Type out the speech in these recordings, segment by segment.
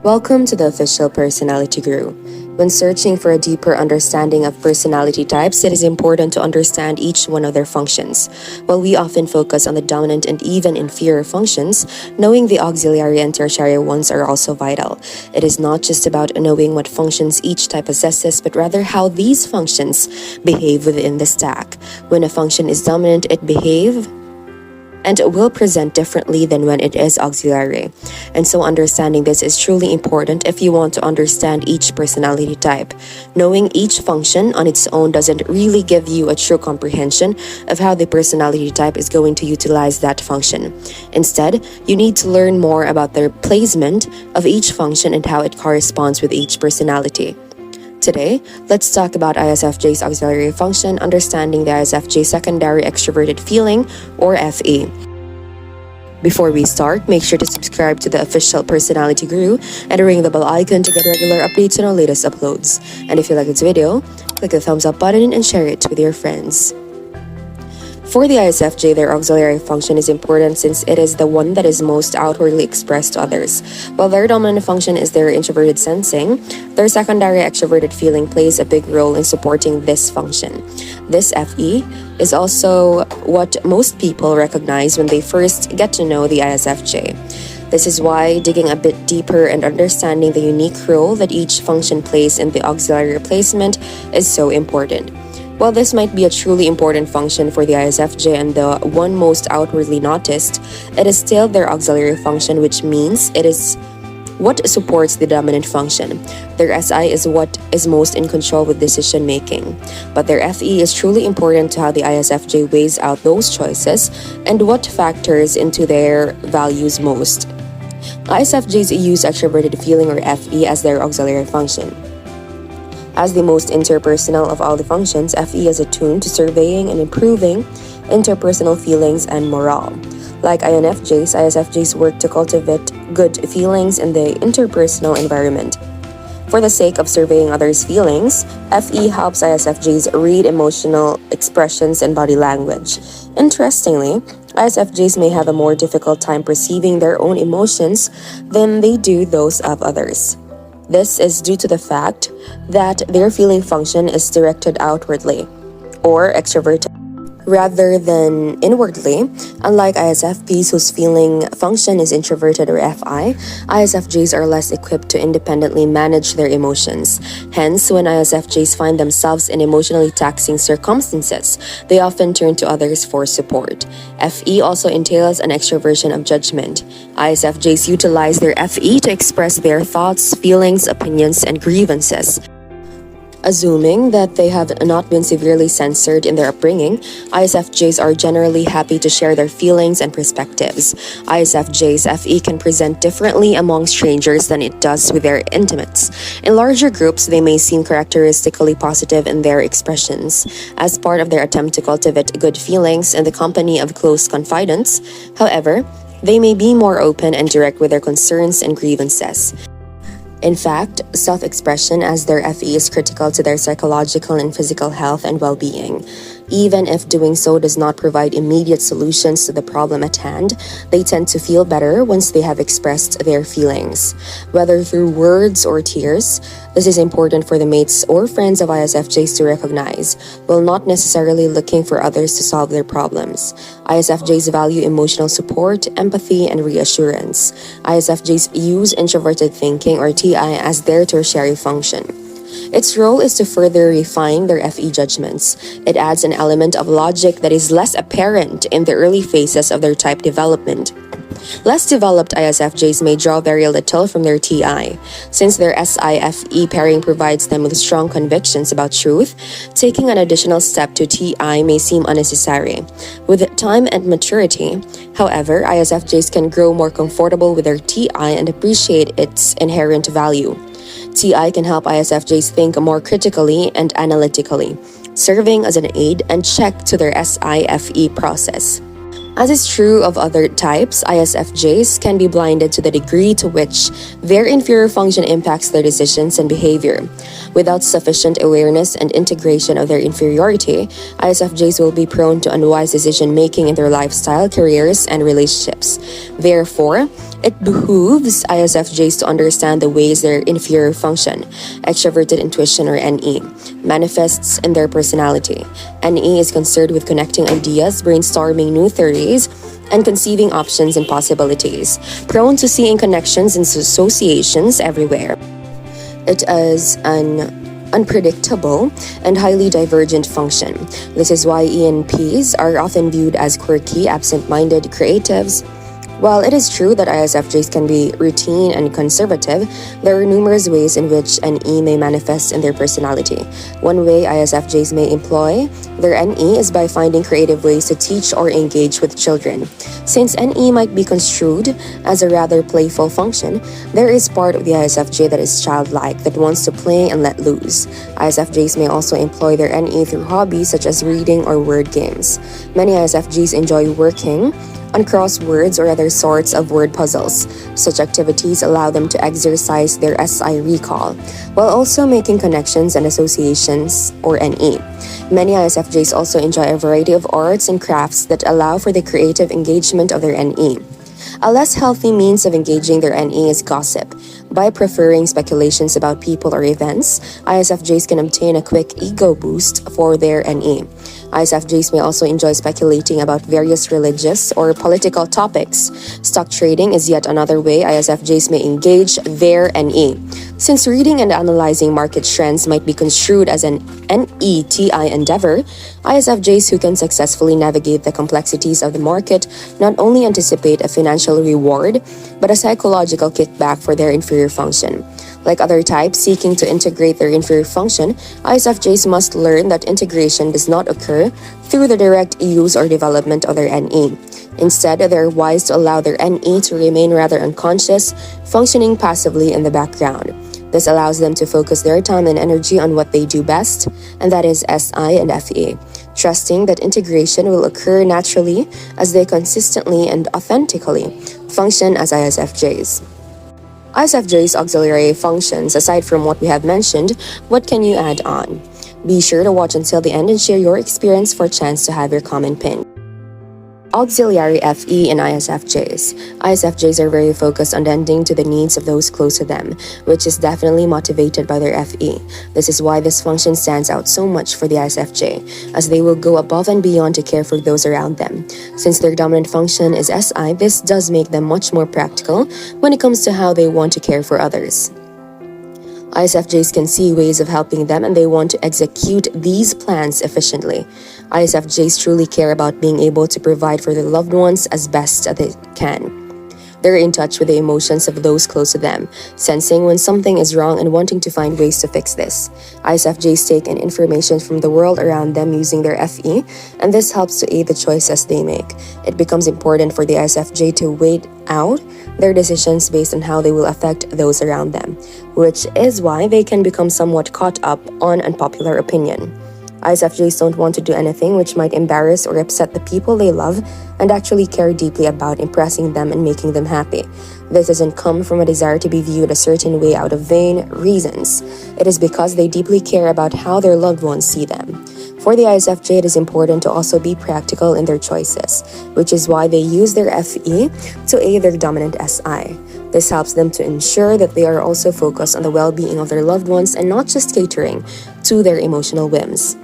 Welcome to the official Personality Guru. When searching for a deeper understanding of personality types, it is important to understand each one of their functions. While we often focus on the dominant and even inferior functions, knowing the auxiliary and tertiary ones are also vital. It is not just about knowing what functions each type possesses, but rather how these functions behave within the stack. When a function is dominant, it behaves and will present differently than when it is auxiliary. And so understanding this is truly important if you want to understand each personality type. Knowing each function on its own doesn't really give you a true comprehension of how the personality type is going to utilize that function. Instead, you need to learn more about the placement of each function and how it corresponds with each personality. Today, let's talk about ISFJ's auxiliary function, understanding the ISFJ secondary extroverted feeling, or FE. Before we start, make sure to subscribe to the official Personality Guru and ring the bell icon to get regular updates on our latest uploads. And if you like this video, click the thumbs up button and share it with your friends. For the ISFJ, their auxiliary function is important since it is the one that is most outwardly expressed to others. While their dominant function is their introverted sensing, their secondary extroverted feeling plays a big role in supporting this function. This FE is also what most people recognize when they first get to know the ISFJ. This is why digging a bit deeper and understanding the unique role that each function plays in the auxiliary placement is so important. While this might be a truly important function for the ISFJ and the one most outwardly noticed, it is still their auxiliary function, which means it is what supports the dominant function. Their SI is what is most in control with decision making. But their FE is truly important to how the ISFJ weighs out those choices and what factors into their values most. ISFJs use extroverted feeling, or FE, as their auxiliary function. As the most interpersonal of all the functions, FE is attuned to surveying and improving interpersonal feelings and morale. Like INFJs, ISFJs work to cultivate good feelings in the interpersonal environment. For the sake of surveying others' feelings, FE helps ISFJs read emotional expressions and body language. Interestingly, ISFJs may have a more difficult time perceiving their own emotions than they do those of others. This is due to the fact that their feeling function is directed outwardly, or extroverted, rather than inwardly. Unlike ISFPs, whose feeling function is introverted, or FI, ISFJs are less equipped to independently manage their emotions. Hence, when ISFJs find themselves in emotionally taxing circumstances, they often turn to others for support. FE also entails an extroversion of judgment. ISFJs utilize their FE to express their thoughts, feelings, opinions, and grievances. Assuming that they have not been severely censored in their upbringing, ISFJs are generally happy to share their feelings and perspectives. ISFJs' FE can present differently among strangers than it does with their intimates. In larger groups, they may seem characteristically positive in their expressions. As part of their attempt to cultivate good feelings in the company of close confidants, however, they may be more open and direct with their concerns and grievances. In fact, self-expression as their FE is critical to their psychological and physical health and well-being. Even if doing so does not provide immediate solutions to the problem at hand, they tend to feel better once they have expressed their feelings. Whether through words or tears, this is important for the mates or friends of ISFJs to recognize, while not necessarily looking for others to solve their problems. ISFJs value emotional support, empathy, and reassurance. ISFJs use introverted thinking, or TI, as their tertiary function. Its role is to further refine their FE judgments. It adds an element of logic that is less apparent in the early phases of their type development. Less developed ISFJs may draw very little from their TI. Since their SI-FE pairing provides them with strong convictions about truth, taking an additional step to TI may seem unnecessary. With time and maturity, however, ISFJs can grow more comfortable with their TI and appreciate its inherent value. TI can help ISFJs think more critically and analytically, serving as an aid and check to their SI-FE process. As is true of other types, ISFJs can be blinded to the degree to which their inferior function impacts their decisions and behavior. Without sufficient awareness and integration of their inferiority, ISFJs will be prone to unwise decision making in their lifestyle, careers, and relationships. Therefore, it behooves ISFJs to understand the ways their inferior function, extroverted intuition or NE, manifests in their personality. NE is concerned with connecting ideas, brainstorming new theories, and conceiving options and possibilities, prone to seeing connections and associations everywhere. It is an unpredictable and highly divergent function. This is why ENPs are often viewed as quirky, absent-minded creatives. While it is true that ISFJs can be routine and conservative, there are numerous ways in which NE may manifest in their personality. One way ISFJs may employ their NE is by finding creative ways to teach or engage with children. Since NE might be construed as a rather playful function, there is part of the ISFJ that is childlike, that wants to play and let loose. ISFJs may also employ their NE through hobbies such as reading or word games. Many ISFJs enjoy working on crosswords or other sorts of word puzzles. Such activities allow them to exercise their SI recall, while also making connections and associations, or NE. Many ISFJs also enjoy a variety of arts and crafts that allow for the creative engagement of their NE. A less healthy means of engaging their NE is gossip. By preferring speculations about people or events, ISFJs can obtain a quick ego boost for their NE. ISFJs may also enjoy speculating about various religious or political topics. Stock trading is yet another way ISFJs may engage their NE. Since reading and analyzing market trends might be construed as an NETI endeavor, ISFJs who can successfully navigate the complexities of the market not only anticipate a financial reward, but a psychological kickback for their inferior function. Like other types seeking to integrate their inferior function, ISFJs must learn that integration does not occur through the direct use or development of their NE. Instead, they are wise to allow their NE to remain rather unconscious, functioning passively in the background. This allows them to focus their time and energy on what they do best, and that is SI and FE, trusting that integration will occur naturally as they consistently and authentically function as ISFJs. ISFJ's auxiliary functions, aside from what we have mentioned, what can you add on? Be sure to watch until the end and share your experience for a chance to have your comment pinned. Auxiliary FE and ISFJs. ISFJs are very focused on tending to the needs of those close to them, which is definitely motivated by their FE. This is why this function stands out so much for the ISFJ, as they will go above and beyond to care for those around them. Since their dominant function is SI, this does make them much more practical when it comes to how they want to care for others. ISFJs can see ways of helping them and they want to execute these plans efficiently. ISFJs truly care about being able to provide for their loved ones as best as they can. They're in touch with the emotions of those close to them, sensing when something is wrong and wanting to find ways to fix this. ISFJs take in information from the world around them using their FE, and this helps to aid the choices they make. It becomes important for the ISFJ to weigh out their decisions based on how they will affect those around them, which is why they can become somewhat caught up on unpopular opinion. ISFJs don't want to do anything which might embarrass or upset the people they love and actually care deeply about impressing them and making them happy. This doesn't come from a desire to be viewed a certain way out of vain reasons. It is because they deeply care about how their loved ones see them. For the ISFJ, it is important to also be practical in their choices, which is why they use their FE to aid their dominant SI. This helps them to ensure that they are also focused on the well-being of their loved ones and not just catering to their emotional whims.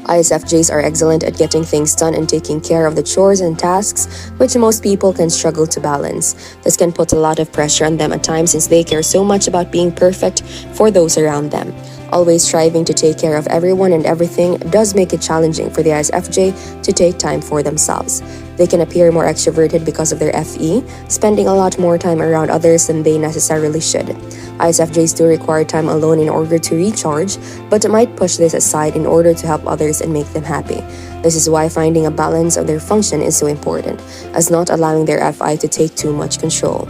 ISFJs are excellent at getting things done and taking care of the chores and tasks which most people can struggle to balance. This can put a lot of pressure on them at times since they care so much about being perfect for those around them. Always striving to take care of everyone and everything does make it challenging for the ISFJ to take time for themselves. They can appear more extroverted because of their FE, spending a lot more time around others than they necessarily should. ISFJs do require time alone in order to recharge, but might push this aside in order to help others and make them happy. This is why finding a balance of their function is so important, as not allowing their FI to take too much control.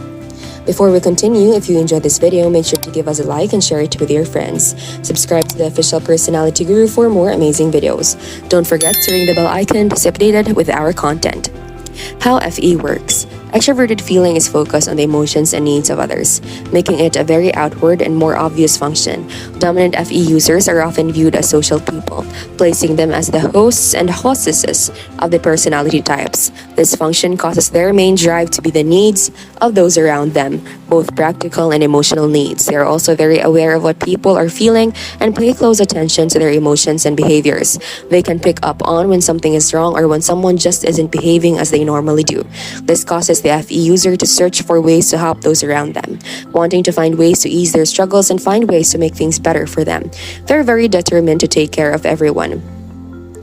Before we continue, if you enjoyed this video, make sure to give us a like and share it with your friends. Subscribe to the official Personality Guru for more amazing videos. Don't forget to ring the bell icon to stay updated with our content. How FE works. Extroverted feeling is focused on the emotions and needs of others, making it a very outward and more obvious function. Dominant FE users are often viewed as social people, placing them as the hosts and hostesses of the personality types. This function causes their main drive to be the needs of those around them, both practical and emotional needs. They are also very aware of what people are feeling and pay close attention to their emotions and behaviors. They can pick up on when something is wrong or when someone just isn't behaving as they normally do. This causes the FE user to search for ways to help those around them, wanting to find ways to ease their struggles and find ways to make things better for them. They're very determined to take care of everyone,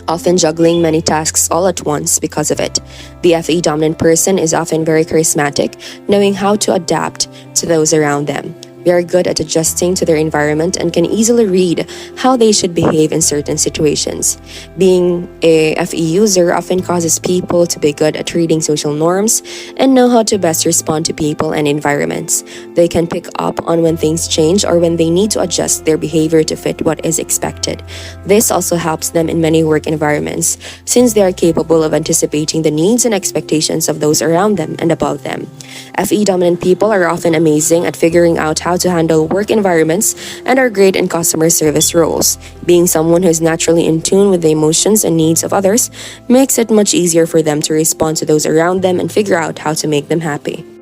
often juggling many tasks all at once because of it. The FE dominant person is often very charismatic, knowing how to adapt to those around them. They are good at adjusting to their environment and can easily read how they should behave in certain situations. Being a FE user often causes people to be good at reading social norms and know how to best respond to people and environments. They can pick up on when things change or when they need to adjust their behavior to fit what is expected. This also helps them in many work environments, since they are capable of anticipating the needs and expectations of those around them and above them. FE dominant people are often amazing at figuring out how to handle work environments and are great in customer service roles. Being someone who is naturally in tune with the emotions and needs of others makes it much easier for them to respond to those around them and figure out how to make them happy.